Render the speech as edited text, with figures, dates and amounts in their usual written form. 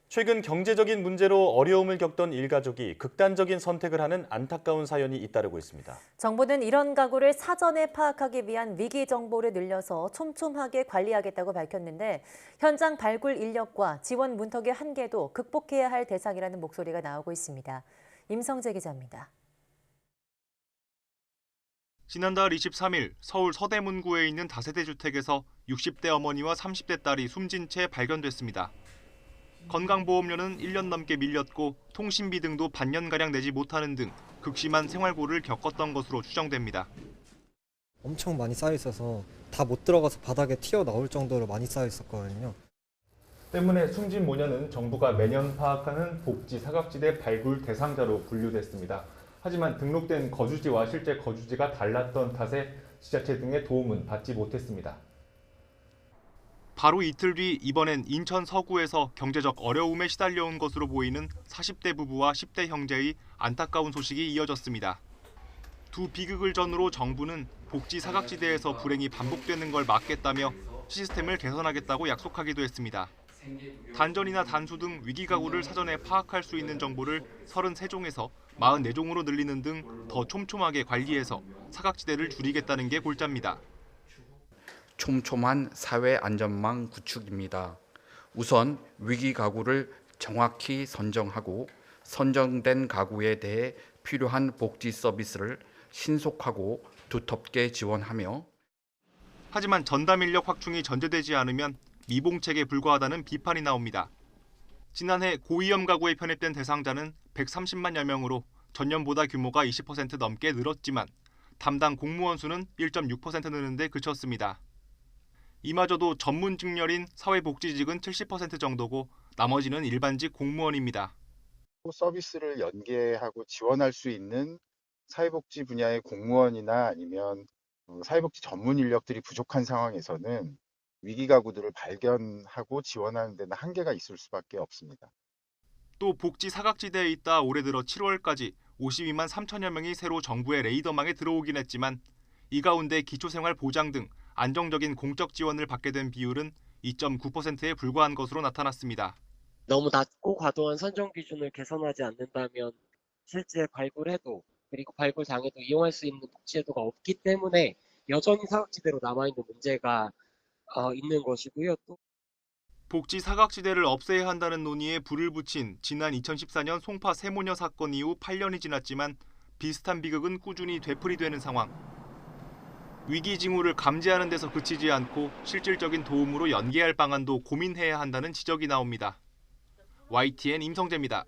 최근 경제적인 문제로 어려움을 겪던 일가족이 극단적인 선택을 하는 안타까운 사연이 잇따르고 있습니다. 정부는 이런 가구를 사전에 파악하기 위한 위기 정보를 늘려서 촘촘하게 관리하겠다고 밝혔는데 현장 발굴 인력과 지원 문턱의 한계도 극복해야 할 대상이라는 목소리가 나오고 있습니다. 임성재 기자입니다. 지난달 23일 서울 서대문구에 있는 다세대 주택에서 60대 어머니와 30대 딸이 숨진 채 발견됐습니다. 건강보험료는 1년 넘게 밀렸고 통신비 등도 반년가량 내지 못하는 등 극심한 생활고를 겪었던 것으로 추정됩니다. 엄청 많이 쌓여 있어서 다 못 들어가서 바닥에 튀어나올 정도로 많이 쌓여 있었거든요. 때문에 숨진 모녀는 정부가 매년 파악하는 복지 사각지대 발굴 대상자로 분류됐습니다. 하지만 등록된 거주지와 실제 거주지가 달랐던 탓에 지자체 등의 도움은 받지 못했습니다. 바로 이틀 뒤 이번엔 인천 서구에서 경제적 어려움에 시달려온 것으로 보이는 40대 부부와 10대 형제의 안타까운 소식이 이어졌습니다. 두 비극을 전후로 정부는 복지 사각지대에서 불행이 반복되는 걸 막겠다며 시스템을 개선하겠다고 약속하기도 했습니다. 단전이나 단수 등 위기 가구를 사전에 파악할 수 있는 정보를 33종에서 44종으로 늘리는 등 더 촘촘하게 관리해서 사각지대를 줄이겠다는 게 골자입니다. 촘촘한 사회 안전망 구축입니다. 우선 위기 가구를 정확히 선정하고 선정된 가구에 대해 필요한 복지 서비스를 신속하고 두텁게 지원하며 하지만 전담 인력 확충이 전제되지 않으면 미봉책에 불과하다는 비판이 나옵니다. 지난해 고위험 가구에 편입된 대상자는 130만여 명으로 전년보다 규모가 20% 넘게 늘었지만 담당 공무원 수는 1.6% 느는데 그쳤습니다. 이마저도 전문 직렬인 사회복지직은 70% 정도고 나머지는 일반직 공무원입니다. 서비스를 연계하고 지원할 수 있는 사회복지 분야의 공무원이나 아니면 사회복지 전문 인력들이 부족한 상황에서는 위기 가구들을 발견하고 지원하는 데는 한계가 있을 수밖에 없습니다. 또 복지 사각지대에 있다 올해 들어 7월까지 52만 3천여 명이 새로 정부의 레이더망에 들어오긴 했지만 이 가운데 기초생활 보장 등 안정적인 공적 지원을 받게 된 비율은 2.9%에 불과한 것으로 나타났습니다. 너무 낮고 과도한 선정 기준을 개선하지 않는다면 실제 발굴해도 그리고 발굴 장에도 이용할 수 있는 복지제도가 없기 때문에 여전히 사각지대로 남아있는 문제가 있는 것이고요. 또 복지 사각지대를 없애야 한다는 논의에 불을 붙인 지난 2014년 송파 세모녀 사건 이후 8년이 지났지만 비슷한 비극은 꾸준히 되풀이되는 상황. 위기 징후를 감지하는 데서 그치지 않고 실질적인 도움으로 연계할 방안도 고민해야 한다는 지적이 나옵니다. YTN 임성재입니다.